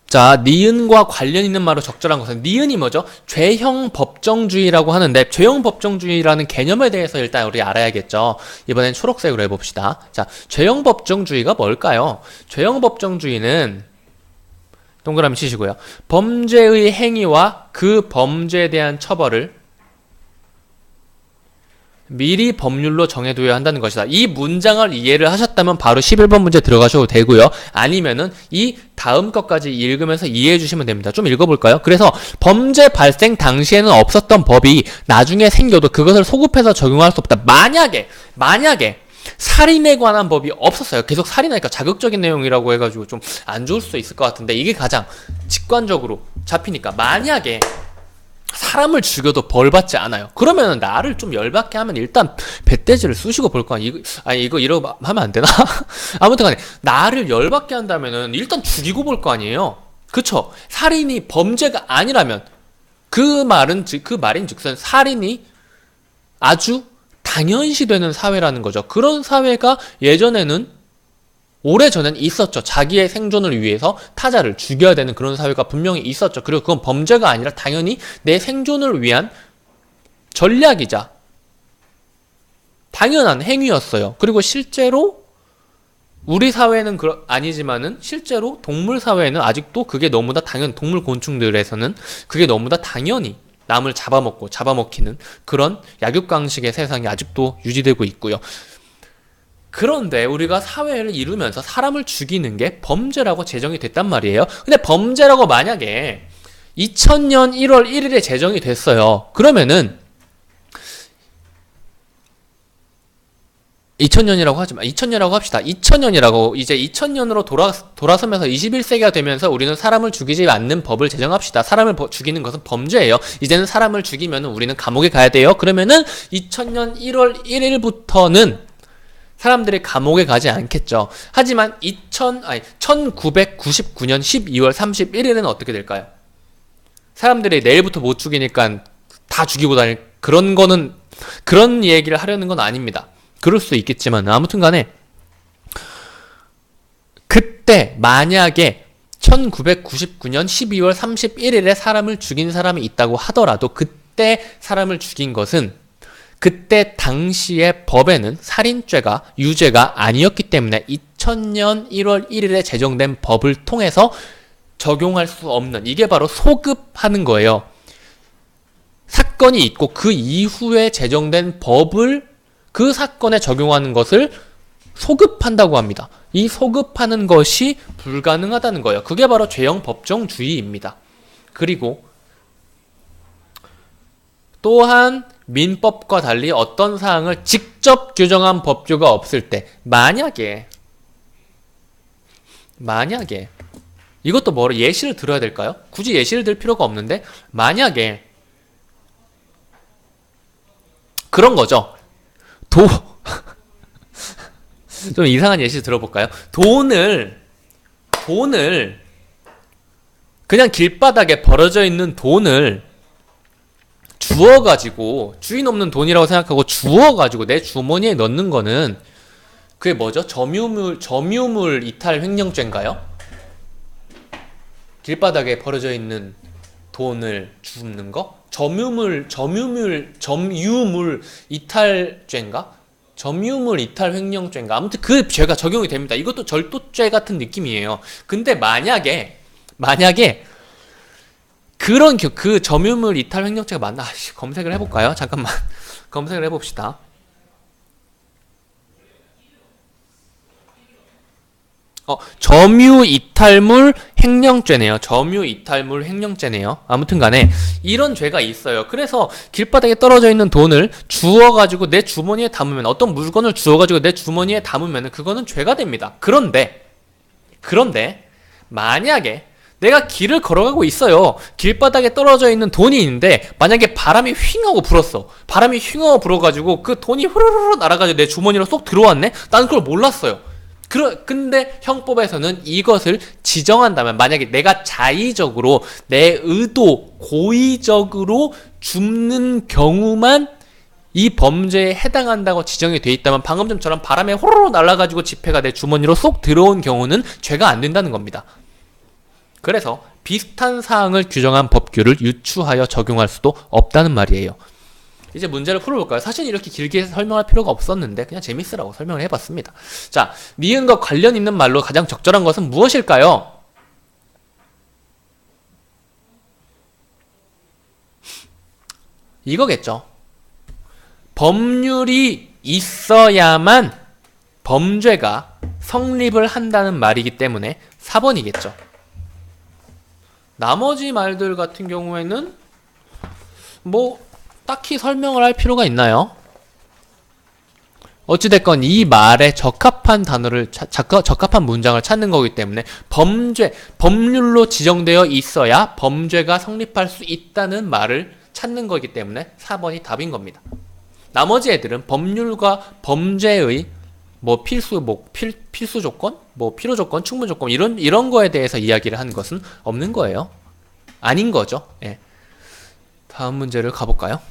자, 니은과 관련 있는 말로 적절한 것은 니은이 뭐죠? 죄형 법정주의라고 하는데 죄형 법정주의라는 개념에 대해서 일단 우리 알아야겠죠. 이번엔 초록색으로 해봅시다. 자, 죄형 법정주의가 뭘까요? 죄형 법정주의는 동그라미 치시고요. 범죄의 행위와 그 범죄에 대한 처벌을 미리 법률로 정해둬야 한다는 것이다. 이 문장을 이해를 하셨다면 바로 11번 문제 들어가셔도 되고요. 아니면은 이 다음 것까지 읽으면서 이해해 주시면 됩니다. 좀 읽어볼까요? 그래서 범죄 발생 당시에는 없었던 법이 나중에 생겨도 그것을 소급해서 적용할 수 없다. 만약에 살인에 관한 법이 없었어요. 계속 살인하니까 자극적인 내용이라고 해가지고 좀 안 좋을 수 있을 것 같은데 이게 가장 직관적으로 잡히니까 만약에 사람을 죽여도 벌 받지 않아요. 그러면 나를 좀 열받게 하면 일단 배때지를 쑤시고 볼 거 아니야. 이거 이러고 하면 안 되나? 아무튼 간에 나를 열받게 한다면은 일단 죽이고 볼 거 아니에요. 그쵸? 살인이 범죄가 아니라면 그 말인즉슨 살인이 아주 당연시되는 사회라는 거죠. 그런 사회가 예전에는 오래전엔 있었죠. 자기의 생존을 위해서 타자를 죽여야 되는 그런 사회가 분명히 있었죠. 그리고 그건 범죄가 아니라 당연히 내 생존을 위한 전략이자 당연한 행위였어요. 그리고 실제로 우리 사회는 아니지만은 실제로 동물 사회는 아직도 그게 너무나 동물 곤충들에서는 그게 너무나 당연히 남을 잡아먹히는 그런 약육강식의 세상이 아직도 유지되고 있고요. 그런데 우리가 사회를 이루면서 사람을 죽이는 게 범죄라고 제정이 됐단 말이에요. 근데 범죄라고 만약에 2000년 1월 1일에 제정이 됐어요. 그러면은 2000년이라고 하지만 2000년이라고 합시다. 2000년이라고 이제 2000년으로 돌아서면서 21세기가 되면서 우리는 사람을 죽이지 않는 법을 제정합시다. 사람을 죽이는 것은 범죄예요. 이제는 사람을 죽이면 우리는 감옥에 가야 돼요. 그러면은 2000년 1월 1일부터는 사람들이 감옥에 가지 않겠죠. 하지만 1999년 12월 31일은 어떻게 될까요? 사람들이 내일부터 못 죽이니까 다 죽이고 다닐 그런 얘기를 하려는 건 아닙니다. 그럴 수 있겠지만 아무튼 간에 그때 만약에 1999년 12월 31일에 사람을 죽인 사람이 있다고 하더라도 그때 사람을 죽인 것은 그때 당시의 법에는 살인죄가 유죄가 아니었기 때문에 2000년 1월 1일에 제정된 법을 통해서 적용할 수 없는 이게 바로 소급하는 거예요. 사건이 있고 그 이후에 제정된 법을 그 사건에 적용하는 것을 소급한다고 합니다. 이 소급하는 것이 불가능하다는 거예요. 그게 바로 죄형 법정주의입니다. 그리고 또한 민법과 달리 어떤 사항을 직접 규정한 법규가 없을 때 만약에 이것도 예시를 들어야 될까요? 굳이 예시를 들 필요가 없는데 만약에 그런 거죠. 좀 이상한 예시 들어볼까요? 돈을 그냥 길바닥에 버려져 있는 돈을 주워가지고 주인 없는 돈이라고 생각하고 주워가지고 내 주머니에 넣는 거는 그게 뭐죠? 점유물 이탈 횡령죄인가요? 길바닥에 버려져 있는 돈을 줍는 거? 점유물 이탈죄인가? 점유물 이탈 횡령죄인가? 아무튼 그 죄가 적용이 됩니다. 이것도 절도죄 같은 느낌이에요. 근데 만약에 그 점유물 이탈 횡령죄가 맞나? 검색을 해볼까요? 잠깐만. 검색을 해봅시다. 점유이탈물 횡령죄네요. 점유이탈물 횡령죄네요. 아무튼 간에 이런 죄가 있어요. 그래서 길바닥에 떨어져 있는 돈을 주워가지고 내 주머니에 담으면 어떤 물건을 주워가지고 내 주머니에 담으면 그거는 죄가 됩니다. 그런데 만약에 내가 길을 걸어가고 있어요. 길바닥에 떨어져 있는 돈이 있는데 만약에 바람이 휘하고 불었어. 바람이 휘하고 불어가지고 그 돈이 후루루루 날아가지고 내 주머니로 쏙 들어왔네? 나는 그걸 몰랐어요. 근데 형법에서는 이것을 지정한다면 만약에 내가 자의적으로 내 의도 고의적으로 줍는 경우만 이 범죄에 해당한다고 지정이 돼 있다면 방금 전처럼 바람에 호로로 날아가지고 지폐가 내 주머니로 쏙 들어온 경우는 죄가 안 된다는 겁니다. 그래서 비슷한 사항을 규정한 법규를 유추하여 적용할 수도 없다는 말이에요. 이제 문제를 풀어볼까요? 사실 이렇게 길게 설명할 필요가 없었는데 그냥 재밌으라고 설명을 해봤습니다. 자, 니은과 관련 있는 말로 가장 적절한 것은 무엇일까요? 이거겠죠. 법률이 있어야만 범죄가 성립을 한다는 말이기 때문에 4번이겠죠. 나머지 말들 같은 경우에는 뭐 딱히 설명을 할 필요가 있나요? 어찌됐건 이 말에 적합한 단어를 적합한 문장을 찾는 거기 때문에 법률로 지정되어 있어야 범죄가 성립할 수 있다는 말을 찾는 거기 때문에 4번이 답인 겁니다. 나머지 애들은 법률과 범죄의 뭐 필수 조건, 뭐 필요 조건, 충분 조건 이런 거에 대해서 이야기를 하는 것은 없는 거예요. 아닌 거죠. 예. 다음 문제를 가볼까요?